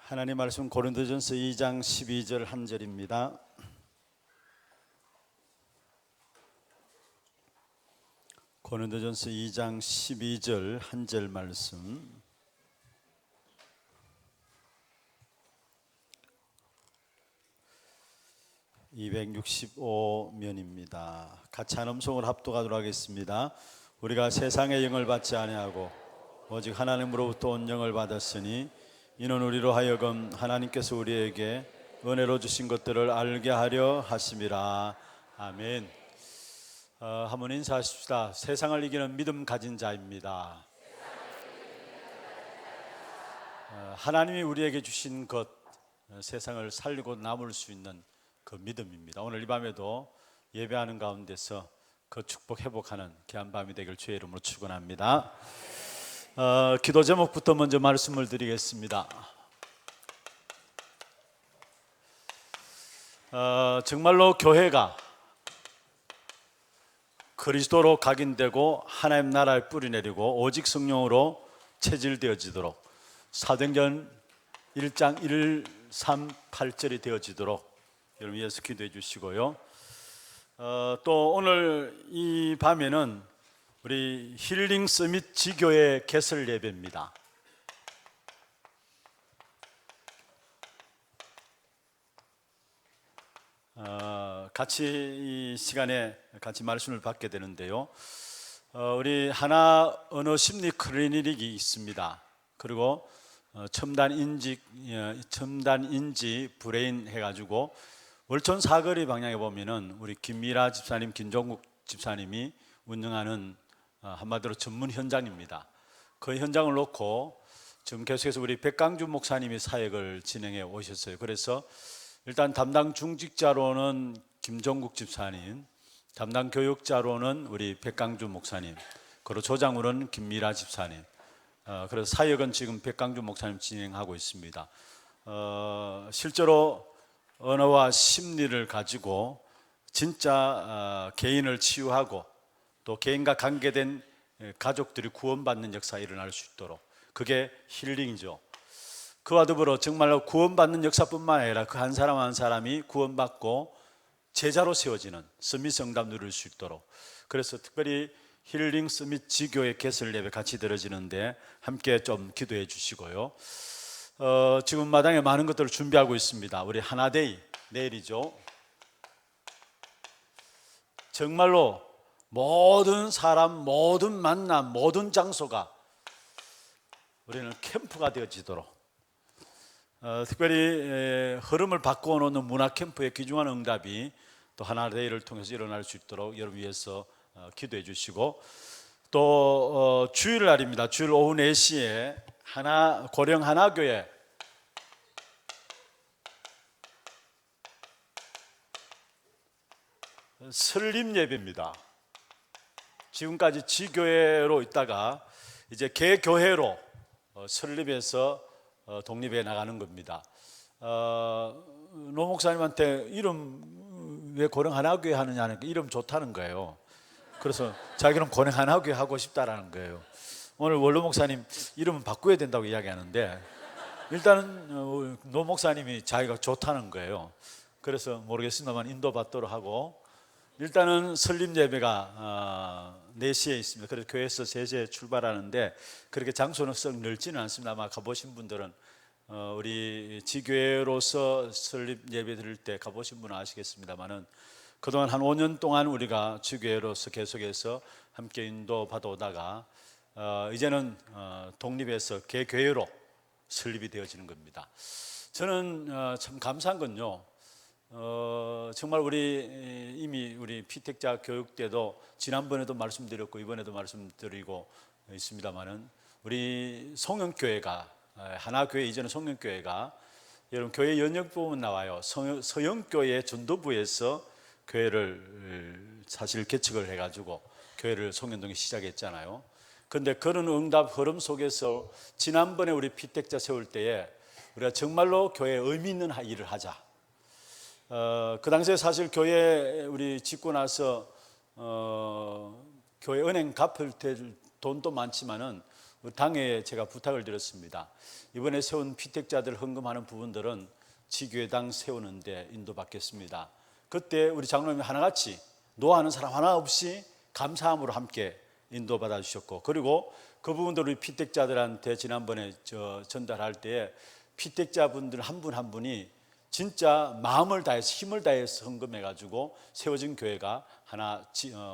하나님 말씀 고린도전서 2장 12절 한 절입니다. 고린도전서 2장 12절 한 절 말씀. (265면입니다) 같이 한 음성을 합독하도록 하겠습니다. 우리가 세상의 영을 받지 아니하고 오직 하나님으로부터 온 영을 받았으니 이는 우리로 하여금 하나님께서 우리에게 은혜로 주신 것들을 알게 하려 하심이라. 아멘. 한번 인사하십시다. 세상을 이기는 믿음 가진 자입니다. 하나님이 우리에게 주신 것, 세상을 살리고 남을 수 있는 그 믿음입니다. 오늘 이 밤에도 예배하는 가운데서 그 축복 회복하는 귀한 밤이 되길 주의 이름으로 축원합니다. 기도 제목부터 먼저 말씀을 드리겠습니다. 정말로 교회가 그리스도로 각인되고 하나님 나라에 뿌리내리고 오직 성령으로 체질되어지도록 사도행전 1장 1, 3, 8절이 되어지도록 여러분 위해서 기도해 주시고요. 또 오늘 이 밤에는 우리 힐링 서밋 지교의 개설 예배입니다. 같이 이 시간에 같이 말씀을 받게 되는데요. 우리 하나 언어 심리 클리닉이 있습니다. 그리고 첨단 인지 브레인 해가지고 월촌 사거리 방향에 보면은 우리 김미라 집사님, 김종국 집사님이 운영하는 한마디로 전문 현장입니다. 그 현장을 놓고 지금 계속해서 우리 백강준 목사님이 사역을 진행해 오셨어요. 그래서 일단 담당 중직자로는 김종국 집사님, 담당 교육자로는 우리 백강준 목사님, 그리고 조장으로는 김미라 집사님. 그래서 사역은 지금 백강준 목사님 진행하고 있습니다. 실제로 언어와 심리를 가지고 진짜 개인을 치유하고 또 개인과 관계된 가족들이 구원받는 역사가 일어날 수 있도록, 그게 힐링이죠. 그와 더불어 정말로 구원받는 역사뿐만 아니라 그 한 사람 한 사람이 구원받고 제자로 세워지는 서밋 성답 누릴 수 있도록, 그래서 특별히 힐링 서밋 지교의 개설 예배 같이 드려지는데 함께 좀 기도해 주시고요. 지금 마당에 많은 것들을 준비하고 있습니다. 우리 하나데이 내일이죠. 정말로 모든 사람, 모든 만남, 모든 장소가 우리는 캠프가 되어지도록, 특별히 흐름을 바꿔놓는 문화 캠프의 귀중한 응답이 또 하나데이를 통해서 일어날 수 있도록 여러분 위해서 기도해 주시고, 또 주일날입니다. 주일 오후 4시에 고령 하나교회 설립 예배입니다. 지금까지 지교회로 있다가 이제 개교회로 설립해서 독립해 나가는 겁니다. 노 목사님한테 이름 왜 고령 하나교회 하느냐는 이름 좋다는 거예요. 그래서 자기는 고령 하나교회 하고 싶다라는 거예요. 오늘 원로 목사님 이름은 바꿔야 된다고 이야기하는데 일단은 노 목사님이 자기가 좋다는 거예요. 그래서 모르겠습니다만 인도받도록 하고, 일단은 설립 예배가 4시에 있습니다. 그래서 교회에서 3시에 출발하는데 그렇게 장소는 썩 넓지는 않습니다. 아마 가보신 분들은 우리 지교회로서 설립 예배 드릴 때 가보신 분은 아시겠습니다만은 그동안 한 5년 동안 우리가 지교회로서 계속해서 함께 인도받아 오다가 이제는 독립해서 개교회로 설립이 되어지는 겁니다. 저는 참 감사한 건요, 정말 이미 우리 피택자 교육 때도 지난번에도 말씀드렸고 이번에도 말씀드리고 있습니다만은 우리 송영교회가 하나교회 이전의 송영교회가 여러분 교회 연역 부분 나와요. 서영교회 전도부에서 교회를 사실 개척을 해가지고 교회를 송영동에 시작했잖아요. 그런데 그런 응답 흐름 속에서 지난번에 우리 피택자 세울 때에 우리가 정말로 교회에 의미 있는 일을 하자. 그 당시에 사실 교회 우리 짓고 나서 교회 은행 갚을 때 돈도 많지만은 당에 제가 부탁을 드렸습니다. 이번에 세운 피택자들 헌금하는 부분들은 지교회당 세우는데 인도받겠습니다. 그때 우리 장로님이 하나같이 노하는 사람 하나 없이 감사함으로 함께 인도받아 주셨고, 그리고 그 부분들 우리 피택자들한테 지난번에 전달할 때에 피택자분들 한 분 한 분이 진짜 마음을 다해서 힘을 다해서 헌금해가지고 세워진 교회가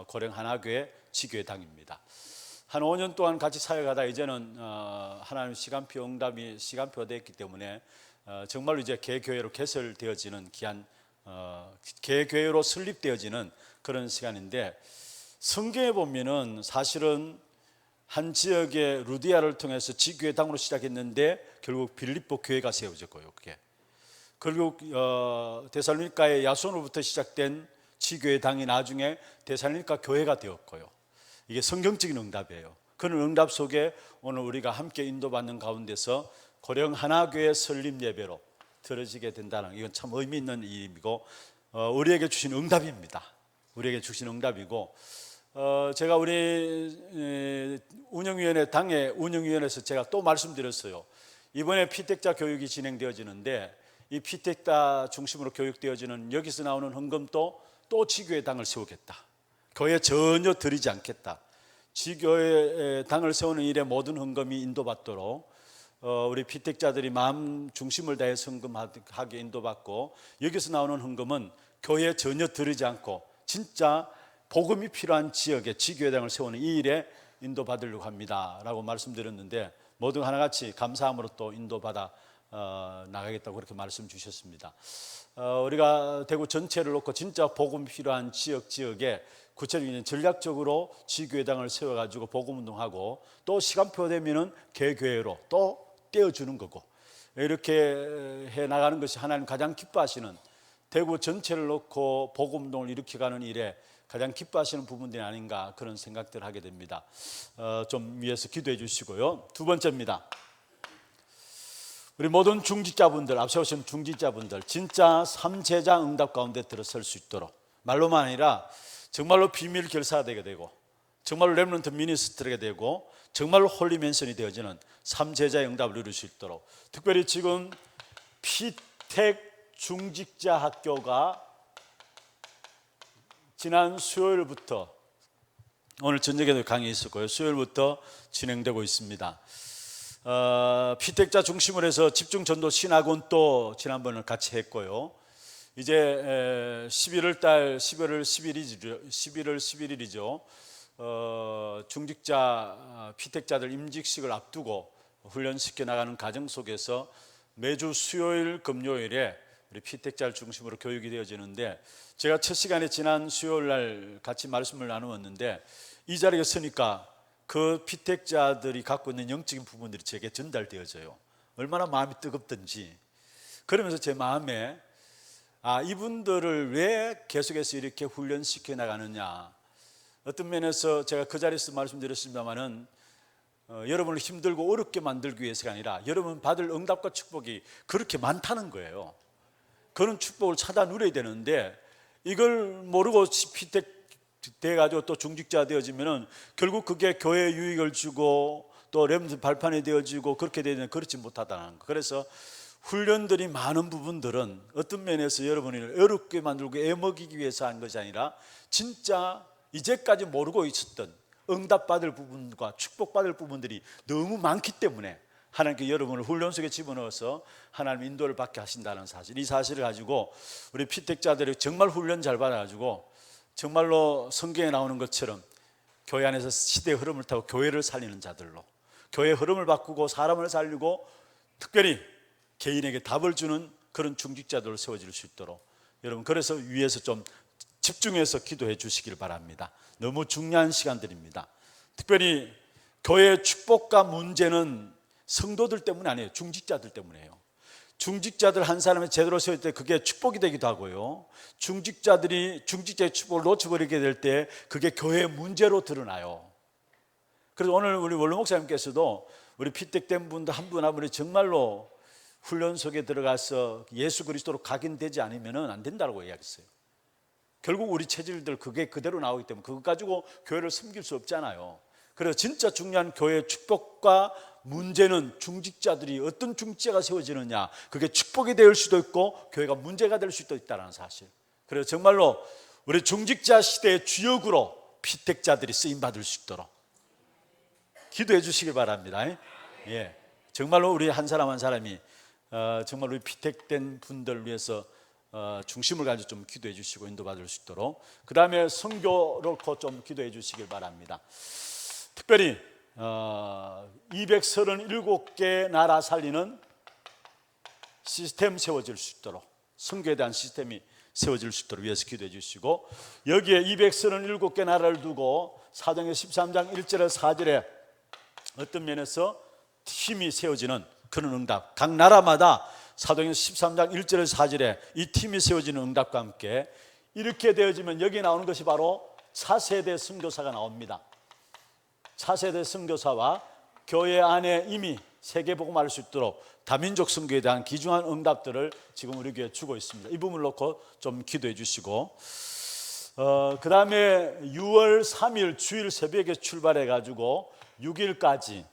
고령 하나교회 지교회당입니다. 한 5년 동안 같이 사역하다 이제는 하나님 시간표 응답이 시간표가 됐기 때문에 정말로 이제 개교회로 개설되어지는 귀한 개교회로 설립되어지는 그런 시간인데, 성경에 보면은 사실은 한 지역의 루디아를 통해서 지교회당으로 시작했는데 결국 빌립보 교회가 세워졌고요. 그게 결국 데살로니가의 야손으로부터 시작된 지교회당이 나중에 데살로니가 교회가 되었고요. 이게 성경적인 응답이에요. 그런 응답 속에 오늘 우리가 함께 인도받는 가운데서 고령 하나교회 설립 예배로 들어지게 된다는, 이건 참 의미 있는 일이고 우리에게 주신 응답입니다. 우리에게 주신 응답이고, 제가 우리 운영위원회 당의 운영위원회에서 제가 또 말씀드렸어요. 이번에 피택자 교육이 진행되어지는데 이 피택자 중심으로 교육되어지는 여기서 나오는 헌금도 또 지교회 당을 세우겠다. 교회 전혀 드리지 않겠다. 지교회 당을 세우는 일에 모든 헌금이 인도받도록 우리 피택자들이 마음 중심을 다해서 헌금하게 인도받고, 여기서 나오는 헌금은 교회에 전혀 드리지 않고 진짜 복음이 필요한 지역에 지교회당을 세우는 이 일에 인도받으려고 합니다 라고 말씀드렸는데, 모두 하나같이 감사함으로 또 인도받아 나가겠다고 그렇게 말씀 주셨습니다. 우리가 대구 전체를 놓고 진짜 복음 필요한 지역에 구체적인 전략적으로 지교회당을 세워가지고 복음운동하고, 또 시간표 되면은 개교회로 또 떼어주는 거고, 이렇게 해나가는 것이 하나님 가장 기뻐하시는, 대구 전체를 놓고 복음운동을 일으켜가는 일에 가장 기뻐하시는 부분들이 아닌가, 그런 생각들을 하게 됩니다. 좀 위해서 기도해 주시고요. 두 번째입니다. 우리 모든 중직자분들, 앞서 오신 중직자분들, 진짜 삼제자 응답 가운데 들어설 수 있도록, 말로만 아니라 정말로 비밀 결사가 되게 되고, 정말로 렘넌트 미니스트리가 되고, 정말로 홀리맨션이 되어지는 삼제자의 응답을 이룰 수 있도록, 특별히 지금 피택 중직자 학교가 지난 수요일부터, 오늘 저녁에도 강의 있었고요, 수요일부터 진행되고 있습니다. 피택자 중심으로 해서 집중전도 신학원 또 지난번에 같이 했고요. 이제 11월 11일이죠. 중직자 피택자들 임직식을 앞두고 훈련시켜 나가는 과정 속에서 매주 수요일 금요일에 우리 피택자를 중심으로 교육이 되어지는데, 제가 첫 시간에 지난 수요일 날 같이 말씀을 나누었는데, 이 자리에 서니까 그 피택자들이 갖고 있는 영적인 부분들이 제게 전달되어져요. 얼마나 마음이 뜨겁든지. 그러면서 제 마음에 이분들을 왜 계속해서 이렇게 훈련시켜 나가느냐, 어떤 면에서 제가 그 자리에서 말씀드렸습니다마는 여러분을 힘들고 어렵게 만들기 위해서가 아니라 여러분 받을 응답과 축복이 그렇게 많다는 거예요. 그런 축복을 찾아 누려야 되는데, 이걸 모르고 피택 돼가지고 또 중직자 되어지면은 결국 그게 교회에 유익을 주고 또 렘넌트 발판이 되어지고 그렇게 되면 그렇지 못하다는 거. 그래서 훈련들이 많은 부분들은 어떤 면에서 여러분을 어렵게 만들고 애먹이기 위해서 한 것이 아니라 진짜 이제까지 모르고 있었던 응답받을 부분과 축복받을 부분들이 너무 많기 때문에 하나님께 여러분을 훈련 속에 집어넣어서 하나님 인도를 받게 하신다는 사실, 이 사실을 가지고 우리 피택자들이 정말 훈련 잘 받아가지고 정말로 성경에 나오는 것처럼 교회 안에서 시대의 흐름을 타고 교회를 살리는 자들로, 교회의 흐름을 바꾸고 사람을 살리고 특별히 개인에게 답을 주는 그런 중직자들을 세워질 수 있도록 여러분, 그래서 위에서 좀 집중해서 기도해 주시길 바랍니다. 너무 중요한 시간들입니다. 특별히 교회의 축복과 문제는 성도들 때문이 아니에요. 중직자들 때문이에요. 중직자들 한 사람이 제대로 세울 때 그게 축복이 되기도 하고요, 중직자들이 중직자의 축복을 놓쳐버리게 될 때 그게 교회의 문제로 드러나요. 그래서 오늘 우리 원로 목사님께서도 우리 피택된 분들 한 분 한 분이 정말로 훈련 속에 들어가서 예수 그리스도로 각인되지 않으면 안 된다고 이야기했어요. 결국 우리 체질들 그게 그대로 나오기 때문에 그것 가지고 교회를 섬길 수 없잖아요. 그래서 진짜 중요한 교회의 축복과 문제는 중직자들이 어떤 중직자가 세워지느냐, 그게 축복이 될 수도 있고 교회가 문제가 될 수도 있다는 사실. 그래서 정말로 우리 중직자 시대의 주역으로 피택자들이 쓰임받을 수 있도록 기도해 주시기 바랍니다. 예, 정말로 우리 한 사람 한 사람이 정말 우리 피택된 분들 위해서 중심을 가지고 좀 기도해 주시고 인도받을 수 있도록, 그 다음에 선교를 좀 기도해 주시길 바랍니다. 특별히 237개 나라 살리는 시스템 세워질 수 있도록, 선교에 대한 시스템이 세워질 수 있도록 위해서 기도해 주시고, 여기에 237개 나라를 두고 사도행전 13장 1절에서 4절에 어떤 면에서 팀이 세워지는 그런 응답, 각 나라마다 사도행전 13장 1절에서 4절에 이 팀이 세워지는 응답과 함께 이렇게 되어지면 여기 나오는 것이 바로 차세대 선교사가 나옵니다. 차세대 선교사와 교회 안에 이미 세계복음화할 수 있도록 다민족 선교에 대한 귀중한 응답들을 지금 우리 교회에 주고 있습니다. 이 부분을 놓고 좀 기도해 주시고, 그 다음에 6월 3일 주일 새벽에 출발해 가지고 6일까지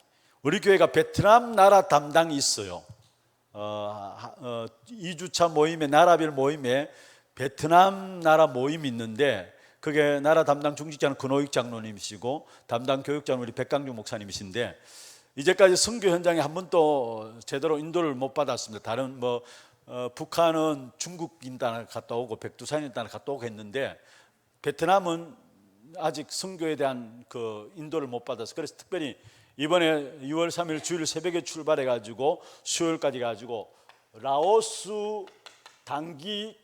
우리 교회가 베트남 나라 담당이 있어요. 2주차 모임에, 나라별 모임에 베트남 나라 모임이 있는데, 그게 나라 담당 중직자는 근호익 장로님이시고 담당 교육자는 우리 백강주 목사님이신데, 이제까지 선교 현장에 한 번도 제대로 인도를 못 받았습니다. 다른 북한은 중국 인단을 갔다 오고 백두산 인단을 갔다 오고 했는데, 베트남은 아직 선교에 대한 그 인도를 못 받아서, 그래서 특별히 이번에 6월 3일 주일 새벽에 출발해 가지고 수요일까지 가지고 라오스 단기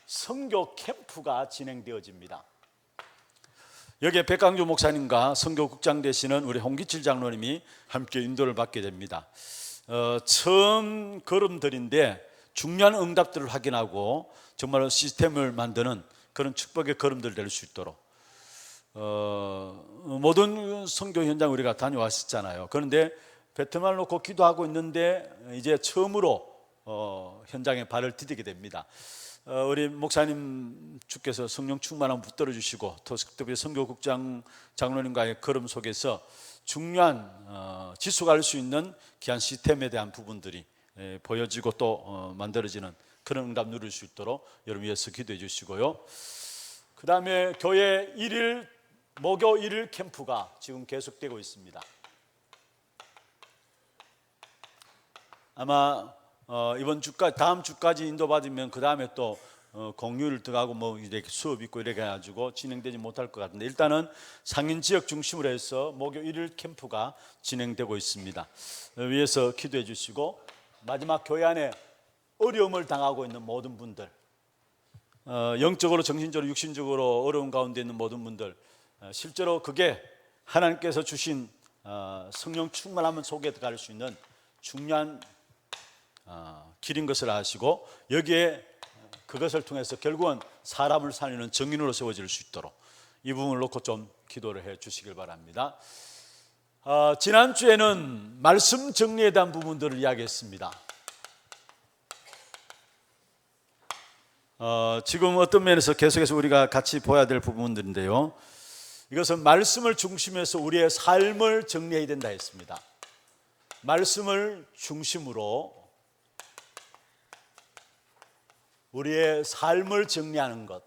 선교 캠프가 진행되어집니다. 여기에 백강주 목사님과 선교국장 되시는 우리 홍기칠 장로님이 함께 인도를 받게 됩니다. 처음 걸음들인데 중요한 응답들을 확인하고 정말로 시스템을 만드는 그런 축복의 걸음들 될 수 있도록, 모든 선교 현장 우리가 다녀왔었잖아요. 그런데 베트남을 놓고 기도하고 있는데 이제 처음으로 현장에 발을 디디게 됩니다. 우리 목사님 주께서 성령 충만함 붙들어 주시고, 특별히 선교국장 장로님과의 걸음 속에서 중요한 지속할 수 있는 귀한 시스템에 대한 부분들이 보여지고 또 만들어지는 그런 응답 누릴 수 있도록 여러분 위해서 기도해 주시고요. 그 다음에 교회 목요 1일 캠프가 지금 계속되고 있습니다. 아마 이번 주까지, 다음 주까지 인도받으면 그 다음에 또 공휴일 들어가고 뭐 이렇게 수업 있고 이렇게 해가지고 진행되지 못할 것 같은데, 일단은 상인 지역 중심으로 해서 목요 1일 캠프가 진행되고 있습니다. 위해서 기도해 주시고, 마지막 교회 안에 어려움을 당하고 있는 모든 분들, 영적으로 정신적으로 육신적으로 어려운 가운데 있는 모든 분들, 실제로 그게 하나님께서 주신 성령 충만함 속에 들어갈 수 있는 중요한 길인 것을 아시고, 여기에 그것을 통해서 결국은 사람을 살리는 정인으로 세워질 수 있도록 이 부분을 놓고 좀 기도를 해 주시길 바랍니다. 지난주에는 말씀 정리에 대한 부분들을 이야기했습니다. 지금 어떤 면에서 계속해서 우리가 같이 보아야 될 부분들인데요, 이것은 말씀을 중심에서 우리의 삶을 정리해야 된다 했습니다. 말씀을 중심으로 우리의 삶을 정리하는 것,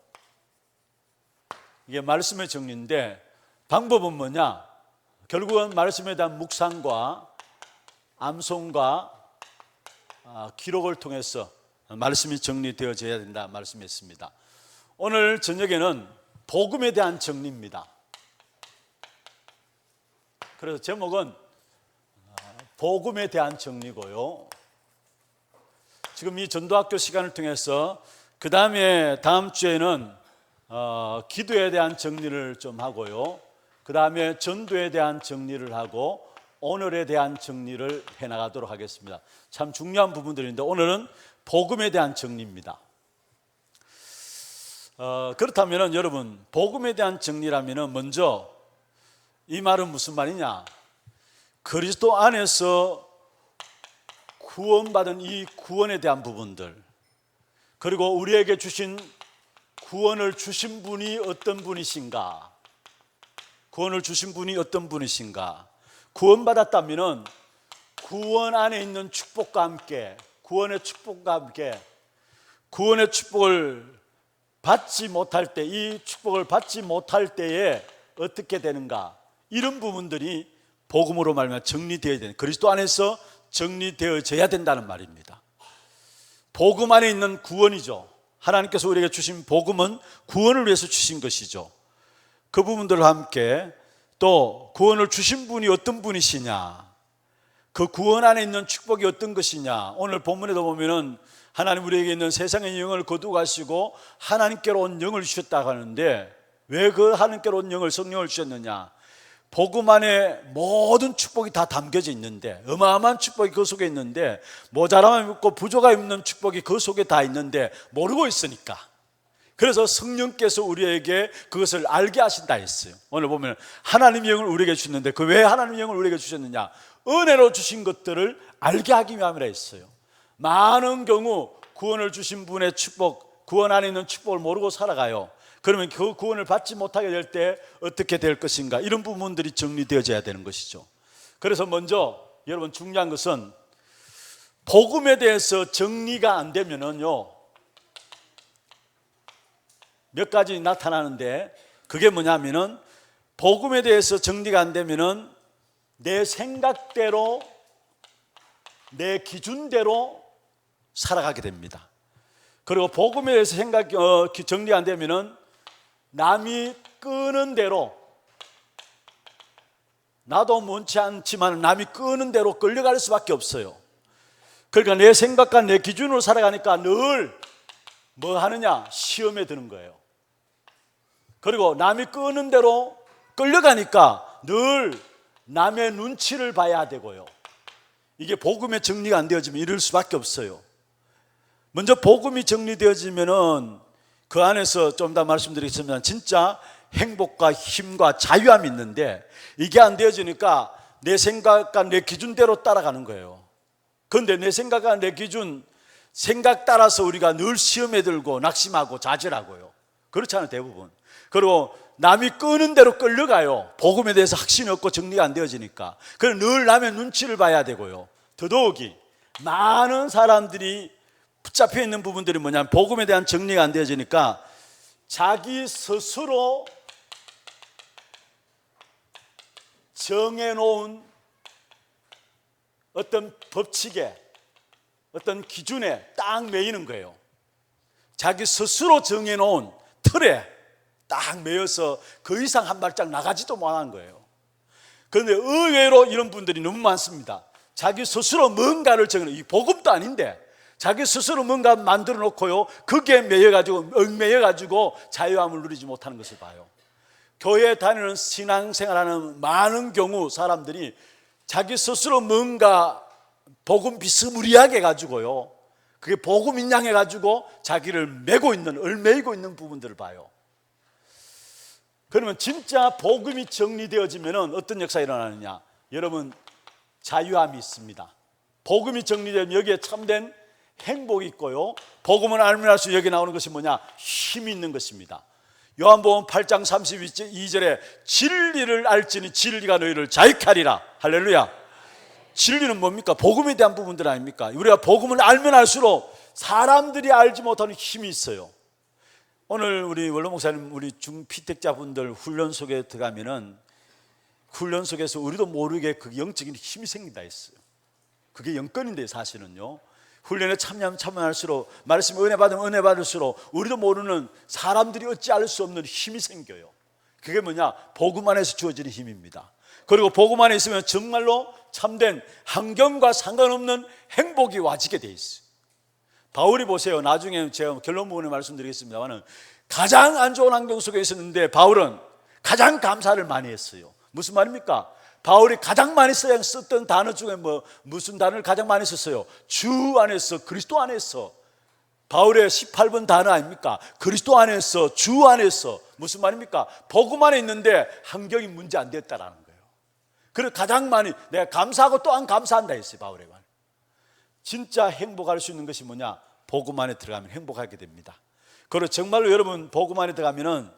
이게 말씀의 정리인데, 방법은 뭐냐? 결국은 말씀에 대한 묵상과 암송과 기록을 통해서 말씀이 정리되어져야 된다 말씀했습니다. 오늘 저녁에는 복음에 대한 정리입니다. 그래서 제목은 복음에 대한 정리고요. 지금 이 전도학교 시간을 통해서 그 다음에 다음 주에는 기도에 대한 정리를 좀 하고요, 그 다음에 전도에 대한 정리를 하고 오늘에 대한 정리를 해나가도록 하겠습니다. 참 중요한 부분들인데 오늘은 복음에 대한 정리입니다. 그렇다면 여러분, 복음에 대한 정리라면 먼저 이 말은 무슨 말이냐? 그리스도 안에서 구원받은 이 구원에 대한 부분들, 그리고 우리에게 주신 구원을 주신 분이 어떤 분이신가, 구원을 주신 분이 어떤 분이신가? 구원받았다면은 구원 안에 있는 축복과 함께, 구원의 축복과 함께, 구원의 축복을 받지 못할 때, 이 축복을 받지 못할 때에 어떻게 되는가? 이런 부분들이 복음으로 말하면 정리되어야 되는, 그리스도 안에서 정리되어져야 된다는 말입니다. 복음 안에 있는 구원이죠. 하나님께서 우리에게 주신 복음은 구원을 위해서 주신 것이죠. 그 부분들과 함께 또 구원을 주신 분이 어떤 분이시냐, 그 구원 안에 있는 축복이 어떤 것이냐. 오늘 본문에도 보면은 하나님 우리에게 있는 세상의 영을 거두가시고 하나님께로 온 영을 주셨다고 하는데, 왜 그 하나님께로 온 영을, 성령을 주셨느냐? 복음 안에 모든 축복이 다 담겨져 있는데, 어마어마한 축복이 그 속에 있는데, 모자람이 있고 부족함이 있는 축복이 그 속에 다 있는데 모르고 있으니까, 그래서 성령께서 우리에게 그것을 알게 하신다 했어요. 오늘 보면 하나님의 영을 우리에게 주셨는데, 그 왜 하나님의 영을 우리에게 주셨느냐? 은혜로 주신 것들을 알게 하기 위함이라 했어요. 많은 경우 구원을 주신 분의 축복, 구원 안에 있는 축복을 모르고 살아가요. 그러면 그 구원을 받지 못하게 될 때 어떻게 될 것인가, 이런 부분들이 정리되어져야 되는 것이죠. 그래서 먼저 여러분 중요한 것은, 복음에 대해서 정리가 안 되면은요, 몇 가지 나타나는데, 그게 뭐냐면은, 복음에 대해서 정리가 안 되면은 내 생각대로, 내 기준대로 살아가게 됩니다. 그리고 복음에 대해서 정리가 안 되면은 남이 끄는 대로, 나도 원치 않지만 남이 끄는 대로 끌려갈 수밖에 없어요. 그러니까 내 생각과 내 기준으로 살아가니까 늘 뭐 하느냐? 시험에 드는 거예요. 그리고 남이 끄는 대로 끌려가니까 늘 남의 눈치를 봐야 되고요. 이게 복음의 정리가 안 되어지면 이럴 수밖에 없어요. 먼저 복음이 정리되어지면은 그 안에서 좀 더 말씀드리겠습니다. 진짜 행복과 힘과 자유함이 있는데, 이게 안 되어지니까 내 생각과 내 기준대로 따라가는 거예요. 그런데 내 생각과 내 기준, 생각 따라서 우리가 늘 시험에 들고 낙심하고 좌절하고요. 그렇잖아요, 대부분. 그리고 남이 끄는 대로 끌려가요. 복음에 대해서 확신이 없고 정리가 안 되어지니까. 그래서 늘 남의 눈치를 봐야 되고요. 더더욱이 많은 사람들이 붙잡혀 있는 부분들이 뭐냐면, 복음에 대한 정리가 안 되어지니까 자기 스스로 정해놓은 어떤 법칙에, 어떤 기준에 딱 매이는 거예요. 자기 스스로 정해놓은 틀에 딱 매여서 그 이상 한 발짝 나가지도 못하는 거예요. 그런데 의외로 이런 분들이 너무 많습니다. 자기 스스로 뭔가를 정해놓은, 이 복음도 아닌데 자기 스스로 뭔가 만들어 놓고요, 그게 매여가지고, 얽매여가지고 자유함을 누리지 못하는 것을 봐요. 교회 다니는 신앙생활하는 많은 경우 사람들이 자기 스스로 뭔가 복음 비스무리하게 가지고요, 그게 복음인 양 해가지고 자기를 매고 있는, 얽매이고 있는 부분들을 봐요. 그러면 진짜 복음이 정리되어지면 어떤 역사가 일어나느냐? 여러분, 자유함이 있습니다. 복음이 정리되면 여기에 참된 행복이 있고요, 복음을 알면 알수록 여기 나오는 것이 뭐냐? 힘이 있는 것입니다. 요한복음 8장 32절에 진리를 알지니 진리가 너희를 자유케 하리라. 할렐루야. 진리는 뭡니까? 복음에 대한 부분들 아닙니까? 우리가 복음을 알면 알수록 사람들이 알지 못하는 힘이 있어요. 오늘 우리 원로 목사님, 우리 중피택자분들 훈련 속에 들어가면은 훈련 속에서 우리도 모르게 그 영적인 힘이 생긴다 했어요. 그게 영권인데, 사실은요, 훈련에 참여할수록, 말씀 은혜 받으면 은혜 받을수록 우리도 모르는, 사람들이 어찌할 수 없는 힘이 생겨요. 그게 뭐냐? 복음 안에서 주어지는 힘입니다. 그리고 복음 안에 있으면 정말로 참된 환경과 상관없는 행복이 와지게 돼 있어요. 바울이 보세요. 나중에 제가 결론 부분에 말씀드리겠습니다만, 가장 안 좋은 환경 속에 있었는데 바울은 가장 감사를 많이 했어요. 무슨 말입니까? 바울이 가장 많이 썼던 단어 중에 무슨 단어를 가장 많이 썼어요? 주 안에서, 그리스도 안에서. 바울의 18번 단어 아닙니까? 그리스도 안에서, 주 안에서. 무슨 말입니까? 복음 안에 있는데 환경이 문제 안 됐다라는 거예요. 그래서 가장 많이 내가 감사하고 또한 감사한다 했어요, 바울의 말. 진짜 행복할 수 있는 것이 뭐냐? 복음 안에 들어가면 행복하게 됩니다. 그리고 정말로 여러분, 복음 안에 들어가면은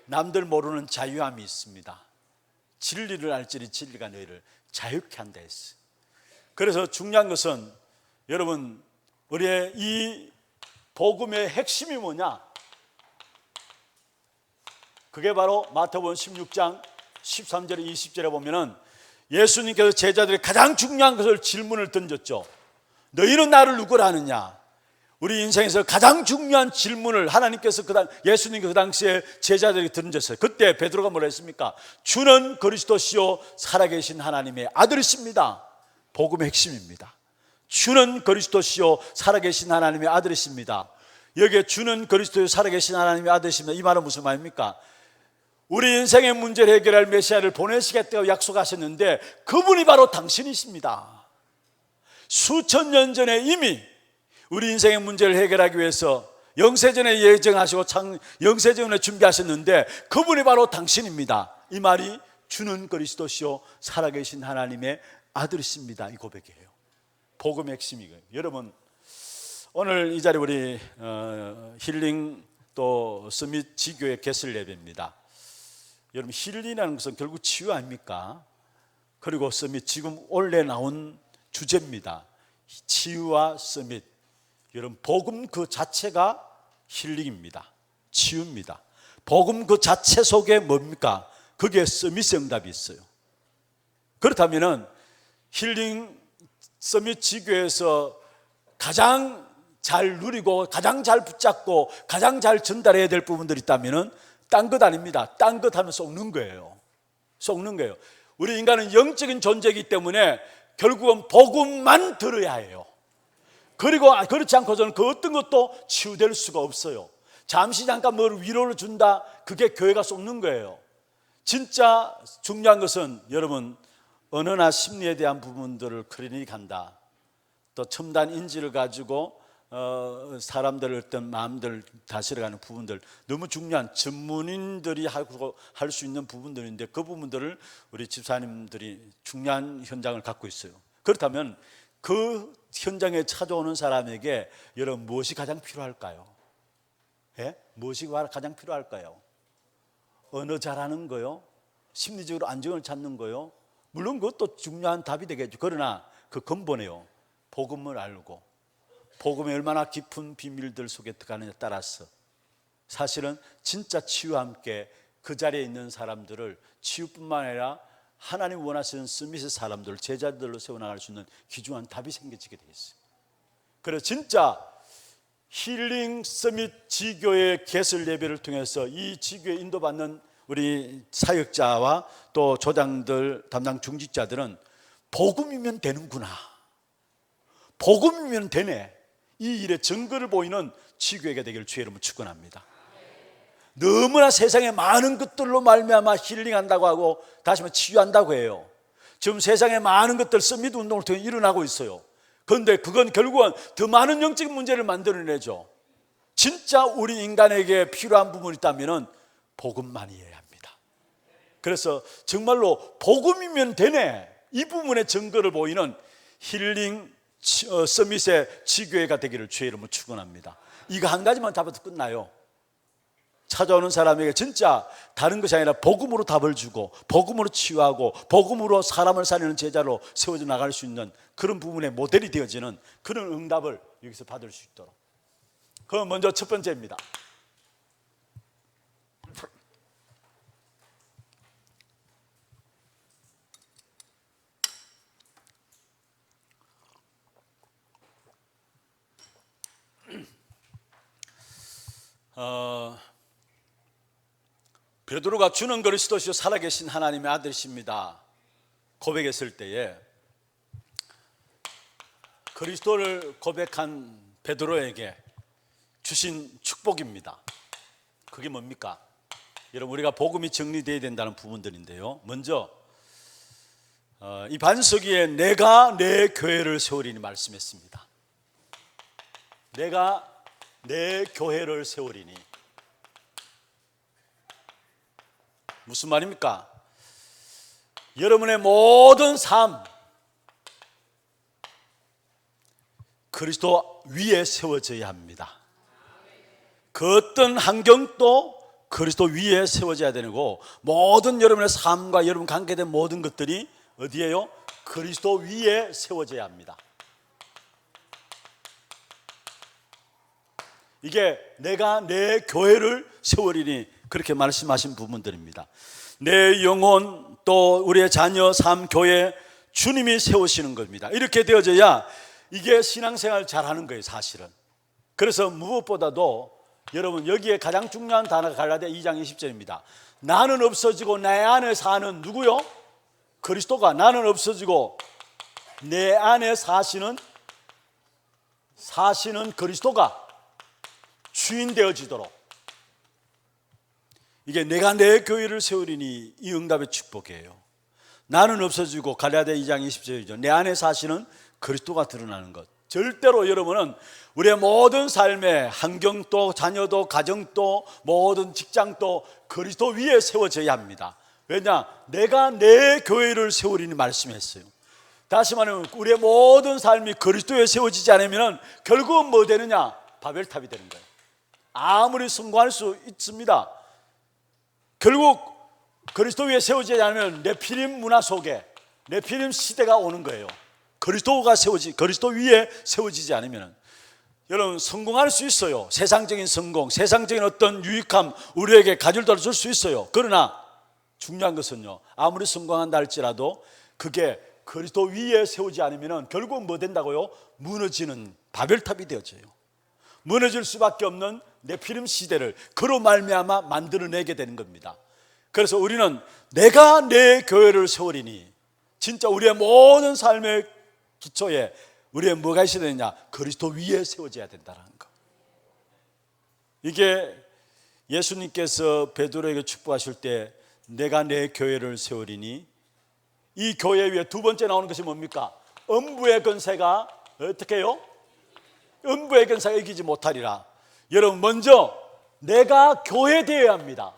남들 모르는 자유함이 있습니다. 진리를 알지니 진리가 너희를 자유케 한다 했어요. 그래서 중요한 것은 여러분, 우리의 이 복음의 핵심이 뭐냐? 그게 바로 마태복음 16장 13절에 20절에 보면은 예수님께서 제자들이 가장 중요한 것을 질문을 던졌죠. 너희는 나를 누구라 하느냐? 우리 인생에서 가장 중요한 질문을 하나님께서 예수님께서 그 당시에 제자들에게 던졌어요. 그때 베드로가 뭐라 했습니까? 주는 그리스도시요 살아계신 하나님의 아들이십니다. 복음의 핵심입니다. 주는 그리스도시요 살아계신 하나님의 아들이십니다. 여기에 주는 그리스도요 살아계신 하나님의 아들이십니다. 이 말은 무슨 말입니까? 우리 인생의 문제를 해결할 메시아를 보내시겠다고 약속하셨는데 그분이 바로 당신이십니다. 수천 년 전에 이미 우리 인생의 문제를 해결하기 위해서 영세전에 예정하시고 영세전에 준비하셨는데 그분이 바로 당신입니다. 이 말이 주는 그리스도시요 살아계신 하나님의 아들이십니다. 이 고백이에요. 복음의 핵심이에요. 여러분, 오늘 이 자리 우리 힐링 또 서밋 지교의 개설 예배입니다. 여러분, 힐링이라는 것은 결국 치유 아닙니까? 그리고 서밋, 지금 원래 나온 주제입니다. 치유와 서밋. 여러분, 복음 그 자체가 힐링입니다. 치유입니다. 복음 그 자체 속에 뭡니까? 거기에 서밋의 응답이 있어요. 그렇다면 힐링 서밋 지교에서 가장 잘 누리고 가장 잘 붙잡고 가장 잘 전달해야 될 부분들이 있다면 딴 것 아닙니다. 딴 것 하면 속는 거예요. 속는 거예요. 우리 인간은 영적인 존재이기 때문에 결국은 복음만 들어야 해요. 그리고 그렇지 않고서는 그 어떤 것도 치유될 수가 없어요. 잠시 잠깐 뭘 위로를 준다, 그게 교회가 속는 거예요. 진짜 중요한 것은 여러분, 언어나 심리에 대한 부분들을 클리닉한다, 또 첨단 인지를 가지고 사람들의 어떤 마음들을 다스려가는 부분들, 너무 중요한 전문인들이 할 수 있는 부분들인데 그 부분들을 우리 집사님들이 중요한 현장을 갖고 있어요. 그렇다면 그 현장에 찾아오는 사람에게 여러분 무엇이 가장 필요할까요? 예? 무엇이 가장 필요할까요? 언어 잘하는 거요? 심리적으로 안정을 찾는 거요? 물론 그것도 중요한 답이 되겠죠. 그러나 그 근본이요, 복음을 알고 복음의 얼마나 깊은 비밀들 속에 들어가느냐에 따라서 사실은 진짜 치유와 함께 그 자리에 있는 사람들을 치유뿐만 아니라 하나님 원하시는 스미스 사람들, 제자들로 세워나갈 수 있는 귀중한 답이 생겨지게 되겠어요. 그래서 진짜 힐링 서밋 지교의 개설 예배를 통해서 이 지교에 인도받는 우리 사역자와 또 조장들, 담당 중직자들은 복음이면 되는구나, 복음이면 되네, 이 일의 증거를 보이는 지교회가 되기를 주의 이름으로 축원합니다. 너무나 세상에 많은 것들로 말미암아 힐링한다고 하고 다시 말해 치유한다고 해요. 지금 세상에 많은 것들 서밋 운동을 통해 일어나고 있어요. 그런데 그건 결국은 더 많은 영적인 문제를 만들어내죠. 진짜 우리 인간에게 필요한 부분이 있다면 복음만이어야 합니다. 그래서 정말로 복음이면 되네, 이 부분의 증거를 보이는 힐링 서밋의 지교회가 되기를 주의 이름으로 축원합니다. 이거 한 가지만 잡아도 끝나요. 찾아오는 사람에게 진짜 다른 것이 아니라 복음으로 답을 주고 복음으로 치유하고 복음으로 사람을 살리는 제자로 세워져 나갈 수 있는 그런 부분의 모델이 되어지는 그런 응답을 여기서 받을 수 있도록. 그럼 먼저 첫 번째입니다. 베드로가 주는 그리스도시요 살아계신 하나님의 아들이십니다 고백했을 때에 그리스도를 고백한 베드로에게 주신 축복입니다. 그게 뭡니까? 여러분, 우리가 복음이 정리되어야 된다는 부분들인데요, 먼저 이 반석 위에 내가 내 교회를 세우리니 말씀했습니다. 내가 내 교회를 세우리니. 무슨 말입니까? 여러분의 모든 삶 그리스도 위에 세워져야 합니다. 그 어떤 환경도 그리스도 위에 세워져야 되고, 모든 여러분의 삶과 여러분 관계된 모든 것들이 어디에요? 그리스도 위에 세워져야 합니다. 이게 내가 내 교회를 세우리니 그렇게 말씀하신 부분들입니다. 내 영혼, 또 우리의 자녀, 삶, 교회, 주님이 세우시는 겁니다. 이렇게 되어져야 이게 신앙생활 잘하는 거예요, 사실은. 그래서 무엇보다도 여러분, 여기에 가장 중요한 단어가 갈라디아 2장 20절입니다. 나는 없어지고 내 안에 사는 누구요? 그리스도가. 나는 없어지고 내 안에 사시는 그리스도가 주인 되어지도록. 이게 내가 내 교회를 세우리니 이 응답의 축복이에요. 나는 없어지고 갈라디아 2장 20절이죠. 내 안에 사시는 그리스도가 드러나는 것. 절대로 여러분은 우리의 모든 삶의 환경도, 자녀도, 가정도, 모든 직장도 그리스도 위에 세워져야 합니다. 왜냐? 내가 내 교회를 세우리니 말씀했어요. 다시 말하면 우리의 모든 삶이 그리스도에 세워지지 않으면 결국은 뭐 되느냐? 바벨탑이 되는 거예요. 아무리 성공할 수 있습니다. 결국 그리스도 위에 세워지지 않으면 네피림 문화 속에 네피림 시대가 오는 거예요. 그리스도 위에 세워지지 않으면 여러분 성공할 수 있어요. 세상적인 성공, 세상적인 어떤 유익함 우리에게 가질도 줄 수 있어요. 그러나 중요한 것은요, 아무리 성공한다 할지라도 그게 그리스도 위에 세우지 않으면 결국 뭐 된다고요? 무너지는 바벨탑이 되어져요. 무너질 수밖에 없는 네피림 시대를 그로 말미암아 만들어내게 되는 겁니다. 그래서 우리는 내가 내 교회를 세우리니, 진짜 우리의 모든 삶의 기초에 우리의 뭐가 있어야 되느냐? 그리스도 위에 세워져야 된다는 거. 이게 예수님께서 베드로에게 축복하실 때 내가 내 교회를 세우리니, 이 교회 위에 두 번째 나오는 것이 뭡니까? 음부의 권세가 어떻게 해요? 음부의 권세가 이기지 못하리라. 여러분, 먼저 내가 교회 되어야 합니다.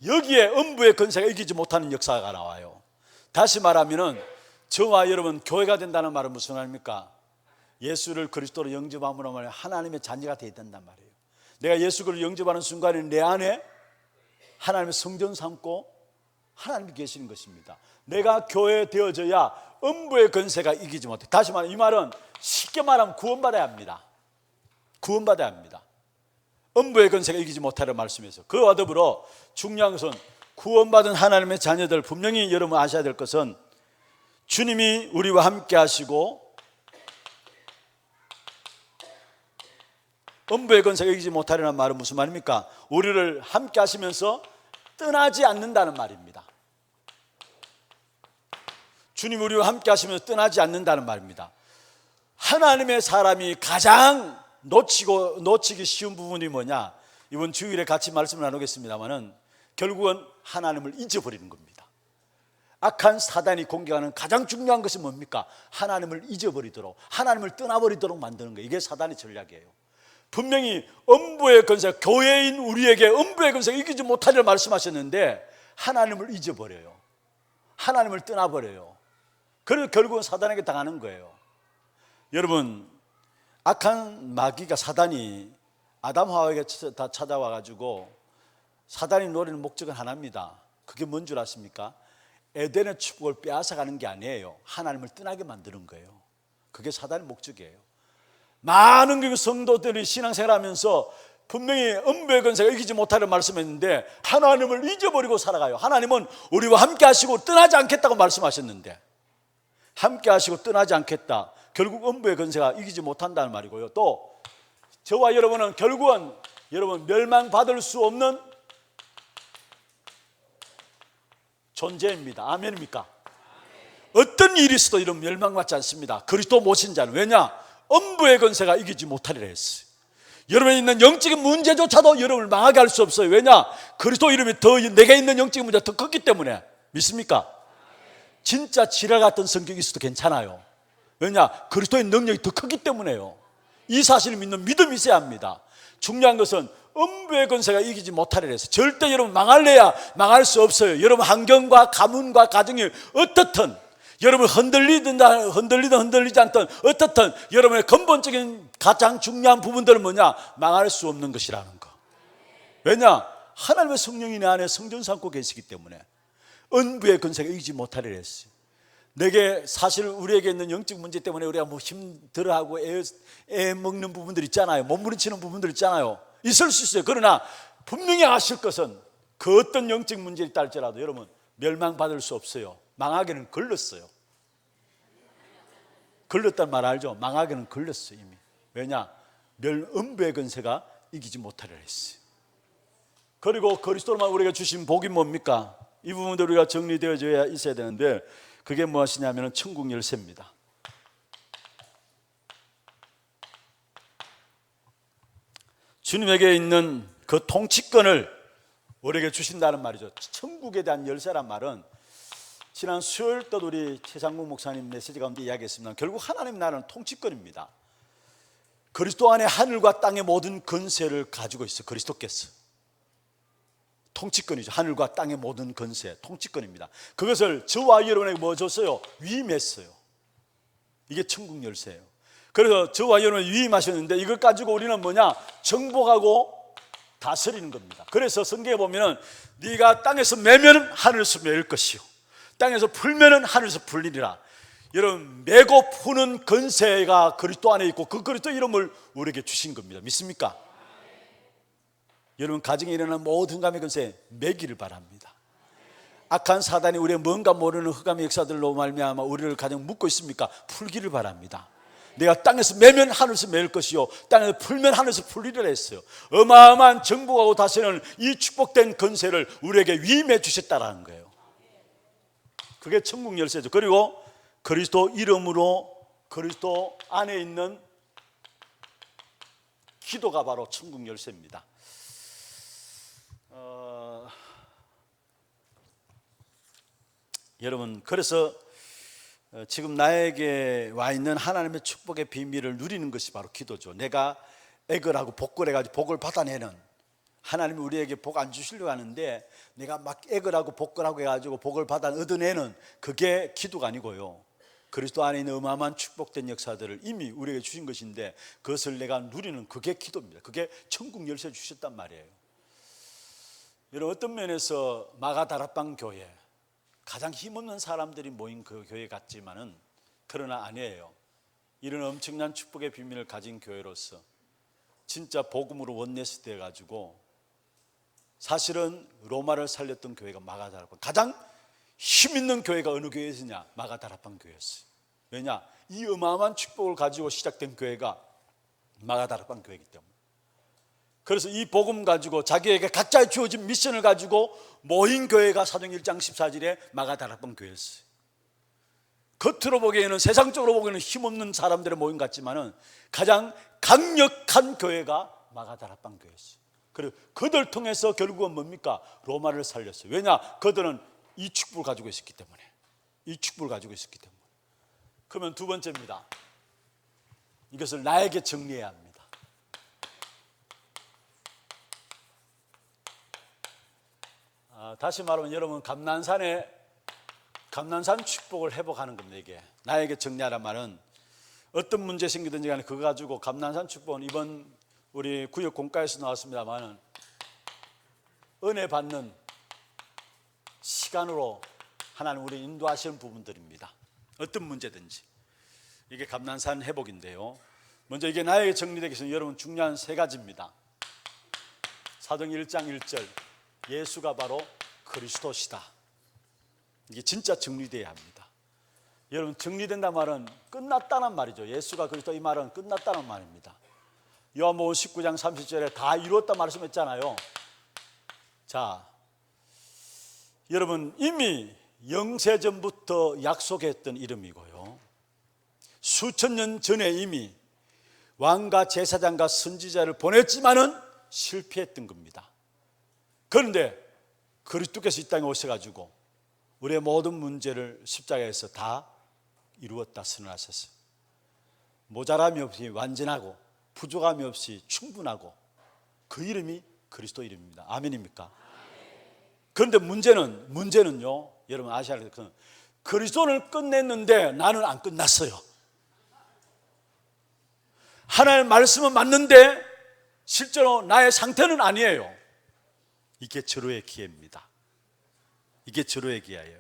여기에 음부의 권세가 이기지 못하는 역사가 나와요. 다시 말하면은 저와 여러분 교회가 된다는 말은 무슨 말입니까? 예수를 그리스도로 영접함으로 말하면 하나님의 자녀가 되어야 된단 말이에요. 내가 예수를 영접하는 순간에 내 안에 하나님의 성전 삼고 하나님이 계시는 것입니다. 내가 교회 되어져야 음부의 권세가 이기지 못해. 다시 말하면 이 말은 쉽게 말하면 구원받아야 합니다. 구원받아야 합니다. 음부의 권세가 이기지 못하라는 말씀에서, 그와 더불어 중요한 것은 구원받은 하나님의 자녀들, 분명히 여러분 아셔야 될 것은 주님이 우리와 함께 하시고 음부의 권세가 이기지 못하려는 말은 무슨 말입니까? 우리를 함께 하시면서 떠나지 않는다는 말입니다. 주님 우리와 함께 하시면서 떠나지 않는다는 말입니다. 하나님의 사람이 가장 놓치기 쉬운 부분이 뭐냐? 이번 주일에 같이 말씀을 나누겠습니다만은 결국은 하나님을 잊어버리는 겁니다. 악한 사단이 공격하는 가장 중요한 것이 뭡니까? 하나님을 잊어버리도록, 하나님을 떠나버리도록 만드는 거예요. 이게 사단의 전략이에요. 분명히 음부의 권세, 교회인 우리에게 음부의 권세가 이기지 못하리라 말씀하셨는데 하나님을 잊어버려요. 하나님을 떠나버려요. 그래서 결국은 사단에게 당하는 거예요. 여러분, 악한 마귀가, 사단이 아담 하와에게 다 찾아와가지고 사단이 노리는 목적은 하나입니다. 그게 뭔 줄 아십니까? 에덴의 축복을 빼앗아가는 게 아니에요. 하나님을 떠나게 만드는 거예요. 그게 사단의 목적이에요. 많은 성도들이 신앙생활하면서 분명히 음부의 권세가 이기지 못하는 말씀했는데 하나님을 잊어버리고 살아가요. 하나님은 우리와 함께 하시고 떠나지 않겠다고 말씀하셨는데, 함께 하시고 떠나지 않겠다, 결국 음부의 권세가 이기지 못한다는 말이고요. 또 저와 여러분은 결국은 여러분 멸망받을 수 없는 존재입니다. 아멘입니까? 어떤 일이 있어도 이런 멸망받지 않습니다. 그리스도 모신 자는. 왜냐? 음부의 권세가 이기지 못하리라 했어요. 여러분이 있는 영적인 문제조차도 여러분을 망하게 할 수 없어요. 왜냐? 그리스도 이름이 더 내게 있는 영적인 문제가 더 컸기 때문에. 믿습니까? 진짜 지랄 같은 성격이 있어도 괜찮아요. 왜냐? 그리스도의 능력이 더 크기 때문에요. 이 사실을 믿는 믿음이 있어야 합니다. 중요한 것은 음부의 권세가 이기지 못하리라 했어요. 절대 여러분 망할래야 망할 수 없어요. 여러분 환경과 가문과 가정이 어떻든 여러분 흔들리지 않던 어떻든 여러분의 근본적인 가장 중요한 부분들은 뭐냐? 망할 수 없는 것이라는 거. 왜냐? 하나님의 성령이 내 안에 성전 삼고 계시기 때문에 은부의 근세가 이기지 못하리라 했어요. 내게 사실 우리에게 있는 영적 문제 때문에 우리가 뭐 힘들어하고 애 먹는 부분들 있잖아요. 몸부림치는 부분들 있잖아요. 있을 수 있어요. 그러나 분명히 아실 것은 그 어떤 영적 문제에 있다 할지라도 여러분 멸망받을 수 없어요. 망하게는 걸렸어요. 걸렸단 말 알죠? 망하게는 걸렸어요 이미. 왜냐? 음부의 근세가 이기지 못하리라 했어요. 그리고 그리스도로만 우리가 주신 복이 뭡니까? 이 부분도 우리가 정리되어져야 있어야 되는데 그게 무엇이냐면 천국 열쇠입니다. 주님에게 있는 그 통치권을 우리에게 주신다는 말이죠. 천국에 대한 열쇠란 말은 지난 수요일 때 우리 최상국 목사님 메시지 가운데 이야기했습니다. 결국 하나님 나라는 통치권입니다. 그리스도 안에 하늘과 땅의 모든 권세를 가지고 있어요. 그리스도께서 통치권이죠. 하늘과 땅의 모든 권세, 통치권입니다. 그것을 저와 여러분에게 뭐 줬어요? 위임했어요. 이게 천국 열쇠예요. 그래서 저와 여러분을 위임하셨는데 이걸 가지고 우리는 뭐냐? 정복하고 다스리는 겁니다. 그래서 성경에 보면은 네가 땅에서 매면 하늘에서 매일 것이요 땅에서 풀면은 하늘에서 풀리리라. 여러분 매고 푸는 권세가 그리스도 안에 있고 그 그리스도 이름을 우리에게 주신 겁니다. 믿습니까? 여러분 가정에 일어나는 모든 감의 권세 매기를 바랍니다. 악한 사단이 우리의 뭔가 모르는 흑암의 역사들로 말미암아 우리를 가장 묶고 있습니까? 풀기를 바랍니다. 내가 땅에서 매면 하늘에서 매일 것이요 땅에서 풀면 하늘에서 풀리리라 했어요. 어마어마한 정복하고 다스리는 이 축복된 권세를 우리에게 위임해 주셨다라는 거예요. 그게 천국 열쇠죠. 그리고 그리스도 이름으로 그리스도 안에 있는 기도가 바로 천국 열쇠입니다. 여러분 그래서 지금 나에게 와 있는 하나님의 축복의 비밀을 누리는 것이 바로 기도죠. 내가 애걸하고 복걸해가지고 복을 받아내는, 하나님이 우리에게 복 안 주시려고 하는데 내가 막 애걸하고 복걸하고 해가지고 복을 받아 얻어내는 그게 기도가 아니고요, 그리스도 안에 있는 어마어마한 축복된 역사들을 이미 우리에게 주신 것인데 그것을 내가 누리는 그게 기도입니다. 그게 천국 열쇠 주셨단 말이에요. 여러분 어떤 면에서 마가다락방 교회, 가장 힘없는 사람들이 모인 그 교회 같지만은 그러나 아니에요. 이런 엄청난 축복의 비밀을 가진 교회로서 진짜 복음으로 원내스 돼 가지고 사실은 로마를 살렸던 교회가 마가다락방, 가장 힘 있는 교회가 어느 교회였냐? 마가다락방 교회였어요. 왜냐? 이 어마어마한 축복을 가지고 시작된 교회가 마가다락방 교회이기 때문에. 그래서 이 복음 가지고 자기에게 각자의 주어진 미션을 가지고 모인 교회가 사도행 1장 14절에 마가다락방 교회였어요. 겉으로 보기에는, 세상적으로 보기에는 힘없는 사람들의 모임 같지만은 가장 강력한 교회가 마가다락방 교회였어요. 그리고 그들 통해서 결국은 뭡니까? 로마를 살렸어요. 왜냐? 그들은 이 축복을 가지고 있었기 때문에. 이 축복을 가지고 있었기 때문에. 그러면 두 번째입니다. 이것을 나에게 정리해야 합니다. 다시 말하면 여러분 감난산 축복을 회복하는 겁니다. 이게 나에게 정리하란 말은 어떤 문제 생기든지 간에 그거 가지고 감난산 축복은 이번 우리 구역 공과에서 나왔습니다만 은혜 받는 시간으로 하나님 우리 인도하시는 부분들입니다. 어떤 문제든지 이게 감난산 회복인데요. 먼저 이게 나에게 정리되기 위해서 여러분 중요한 세 가지입니다. 사도행 1장 1절 예수가 바로 그리스도시다. 이게 진짜 정리되어야 합니다. 여러분 정리된다는 말은 끝났다는 말이죠. 예수가 그리스도, 이 말은 끝났다는 말입니다. 요한복음 19장 30절에 다 이루었다 말씀했잖아요. 자, 여러분 이미 영세전부터 약속했던 이름이고요, 수천 년 전에 이미 왕과 제사장과 선지자를 보냈지만은 실패했던 겁니다. 그런데 그리스도께서 이 땅에 오셔가지고 우리의 모든 문제를 십자가에서 다 이루었다 선언하셨어요. 모자람이 없이 완전하고 부족함이 없이 충분하고 그 이름이 그리스도 이름입니다. 아멘입니까? 그런데 문제는요, 여러분 아셔야 할 것은 그리스도를 끝냈는데 나는 안 끝났어요. 하나님의 말씀은 맞는데 실제로 나의 상태는 아니에요. 이게 절호의 기회입니다. 이게 절호의 기회예요.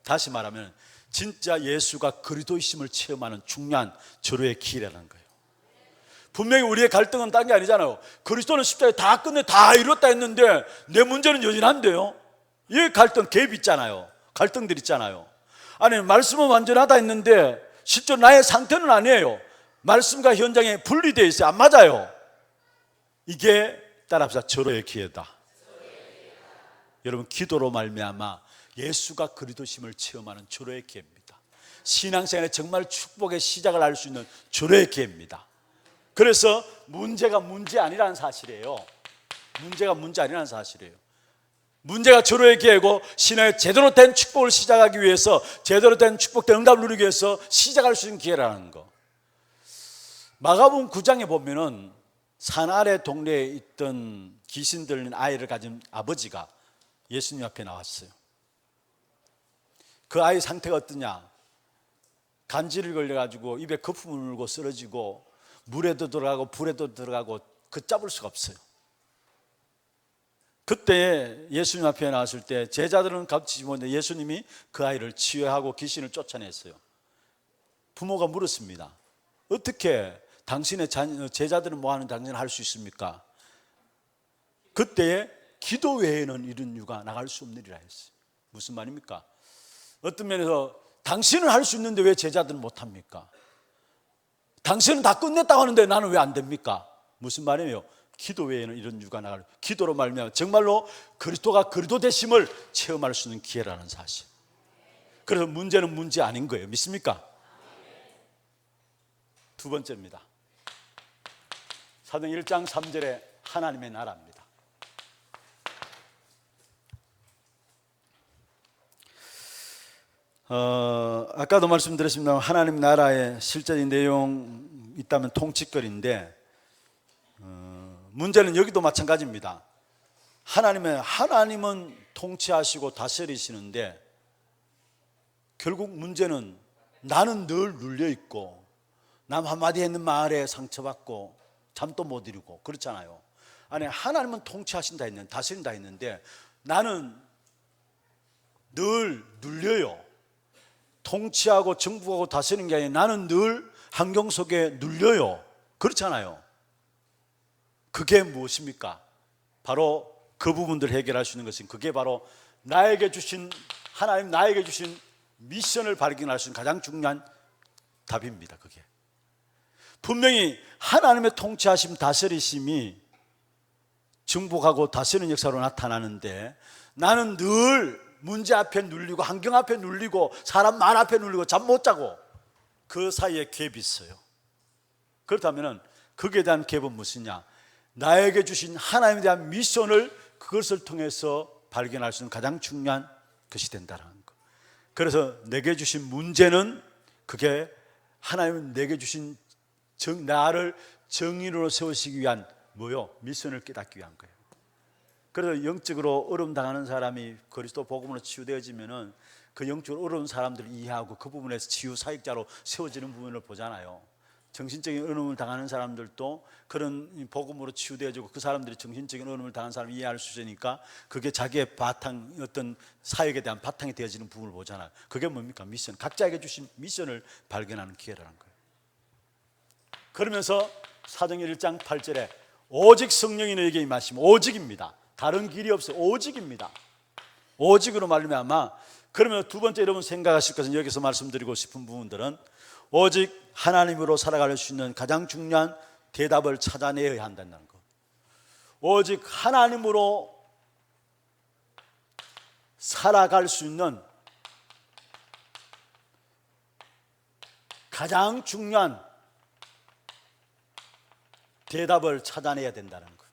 다시 말하면 진짜 예수가 그리스도이심을 체험하는 중요한 절호의 기회라는 거예요. 분명히 우리의 갈등은 딴 게 아니잖아요. 그리스도는 십자가에 다 끝내 다 이뤘다 했는데 내 문제는 여전한데요. 이 갈등 갭 있잖아요. 갈등들 있잖아요. 아니 말씀은 완전하다 했는데 실제로 나의 상태는 아니에요. 말씀과 현장에 분리되어 있어요. 안 맞아요. 이게 따라합시다. 절호의 기회다. 여러분 기도로 말미암아 예수가 그리스도심을 체험하는 절호의 기회입니다. 신앙생활에 정말 축복의 시작을 할 수 있는 절호의 기회입니다. 그래서 문제가 문제 아니라는 사실이에요. 문제가 문제 아니라는 사실이에요. 문제가 절호의 기회고 신앙의 제대로 된 축복을 시작하기 위해서 제대로 된 축복된 응답을 누리기 위해서 시작할 수 있는 기회라는 거. 마가복음 9장에 보면은 산 아래 동네에 있던 귀신 들린 아이를 가진 아버지가 예수님 앞에 나왔어요. 그 아이 상태가 어떠냐? 간질을 걸려가지고 입에 거품을 물고 쓰러지고 물에도 들어가고 불에도 들어가고 걷잡을 수가 없어요. 그때 예수님 앞에 나왔을 때 제자들은 같이 보는데 예수님이 그 아이를 치유하고 귀신을 쫓아냈어요. 부모가 물었습니다. 어떻게 당신의 제자들은 뭐하는 당신은 할 수 있습니까? 그때에 기도 외에는 이런 이유가 나갈 수 없느니라 했어요. 무슨 말입니까? 어떤 면에서 당신은 할 수 있는데 왜 제자들은 못합니까? 당신은 다 끝냈다고 하는데 나는 왜 안 됩니까? 무슨 말이에요? 기도 외에는 이런 이유가 나갈, 기도로 말미암아 정말로 그리스도가 그리스도 되심을 체험할 수 있는 기회라는 사실. 그래서 문제는 문제 아닌 거예요. 믿습니까? 두 번째입니다. 사도행 1장 3절에 하나님의 나라입니다. 아까도 말씀드렸습니다. 하나님 나라의 실제적인 내용 있다면 통치권인데 문제는 여기도 마찬가지입니다. 하나님은 통치하시고 다스리시는데 결국 문제는 나는 늘 눌려 있고 남 한마디 했는 말에 상처받고 잠도 못 이루고 그렇잖아요. 아니 하나님은 통치하신다 했는데 다스린다 했는데 나는 늘 눌려요. 통치하고 정부하고 다스리는 게 아니라 나는 늘 환경 속에 눌려요. 그렇잖아요. 그게 무엇입니까? 바로 그 부분들을 해결할 수 있는 것은 그게 바로 하나님 나에게 주신 미션을 발견할 수 있는 가장 중요한 답입니다. 그게 분명히 하나님의 통치하심 다스리심이 정복하고 다스리는 역사로 나타나는데 나는 늘 문제 앞에 눌리고 환경 앞에 눌리고 사람 말 앞에 눌리고 잠 못 자고 그 사이에 갭이 있어요. 그렇다면 거기에 대한 갭은 무엇이냐? 나에게 주신 하나님에 대한 미션을 그것을 통해서 발견할 수 있는 가장 중요한 것이 된다는 것. 그래서 내게 주신 문제는 그게 하나님은 내게 주신 나를 정의로 세우시기 위한 미션을 깨닫기 위한 거예요. 그래서 영적으로 어려움 당하는 사람이 그리스도 복음으로 치유되어지면은 그 영적으로 어려운 사람들을 이해하고 그 부분에서 치유 사역자로 세워지는 부분을 보잖아요. 정신적인 어려움을 당하는 사람들도 그런 복음으로 치유되어지고 그 사람들이 정신적인 어려움을 당한 사람을 이해할 수 있으니까 그게 자기의 바탕 어떤 사역에 대한 바탕이 되어지는 부분을 보잖아요. 그게 뭡니까? 미션. 각자에게 주신 미션을 발견하는 기회라는 거예요. 그러면서 사도행전 1장 8절에 오직 성령이 너에게 임하시면 오직입니다. 다른 길이 없어요. 오직입니다. 오직으로 말미암아. 그러면 두 번째 여러분 생각하실 것은 여기서 말씀드리고 싶은 부분들은 오직 하나님으로 살아갈 수 있는 가장 중요한 대답을 찾아내야 한다는 것. 오직 하나님으로 살아갈 수 있는 가장 중요한 대답을 찾아내야 된다는 것.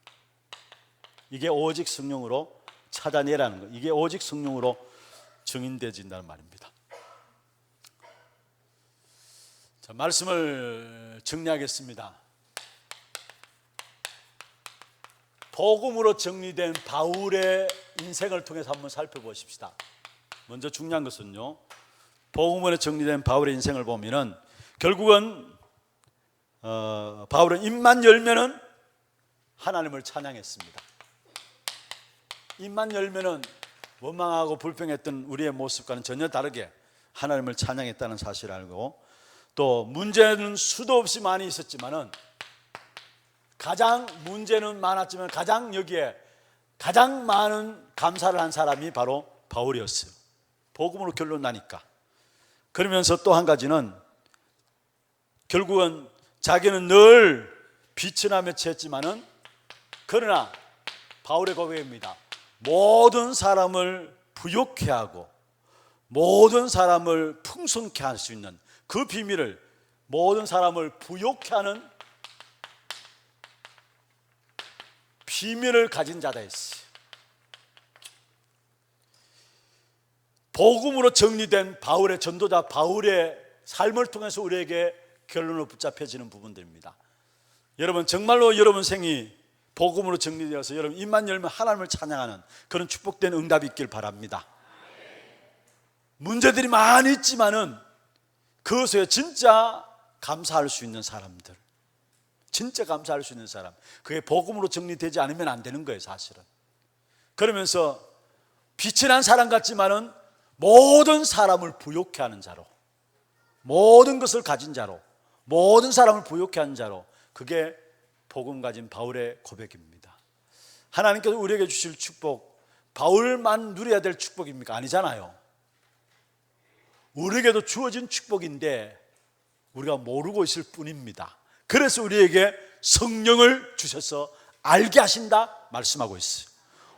이게 오직 성령으로 찾아내라는 것. 이게 오직 성령으로 증인되어진다는 말입니다. 자, 말씀을 정리하겠습니다. 복음으로 정리된 바울의 인생을 통해서 한번 살펴보십시다. 먼저 중요한 것은요, 복음으로 정리된 바울의 인생을 보면은 결국은 바울은 입만 열면은 하나님을 찬양했습니다. 입만 열면은 원망하고 불평했던 우리의 모습과는 전혀 다르게 하나님을 찬양했다는 사실을 알고, 또 문제는 수도 없이 많이 있었지만은 가장 문제는 많았지만 여기에 가장 많은 감사를 한 사람이 바로 바울이었어요. 복음으로 결론 나니까. 그러면서 또 한 가지는 결국은 자기는 늘 비천함에 처했지만은 그러나 바울의 고백입니다. 모든 사람을 부욕케 하고 모든 사람을 풍성케 할 수 있는 그 비밀을, 모든 사람을 부욕케 하는 비밀을 가진 자다 했어요. 복음으로 정리된 바울의 전도자 바울의 삶을 통해서 우리에게 결론으로 붙잡혀지는 부분들입니다. 여러분, 정말로 여러분 생이 복음으로 정리되어서 여러분 입만 열면 하나님을 찬양하는 그런 축복된 응답이 있길 바랍니다. 문제들이 많이 있지만은 그것에 진짜 감사할 수 있는 사람들, 진짜 감사할 수 있는 사람, 그게 복음으로 정리되지 않으면 안 되는 거예요, 사실은. 그러면서 빛이 난 사람 같지만은 모든 사람을 부욕케 하는 자로, 모든 것을 가진 자로, 모든 사람을 부욕케 하는 자로, 그게 복음 가진 바울의 고백입니다. 하나님께서 우리에게 주실 축복, 바울만 누려야 될 축복입니까? 아니잖아요. 우리에게도 주어진 축복인데 우리가 모르고 있을 뿐입니다. 그래서 우리에게 성령을 주셔서 알게 하신다 말씀하고 있어요.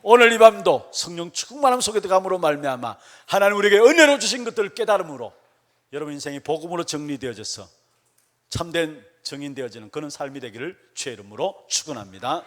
오늘 이 밤도 성령 충만함 속에 들어감으로 말미암아 하나님 우리에게 은혜로 주신 것들을 깨달음으로 여러분 인생이 복음으로 정리되어져서 참된 정인되어지는 그런 삶이 되기를 주의 이름으로 축원합니다.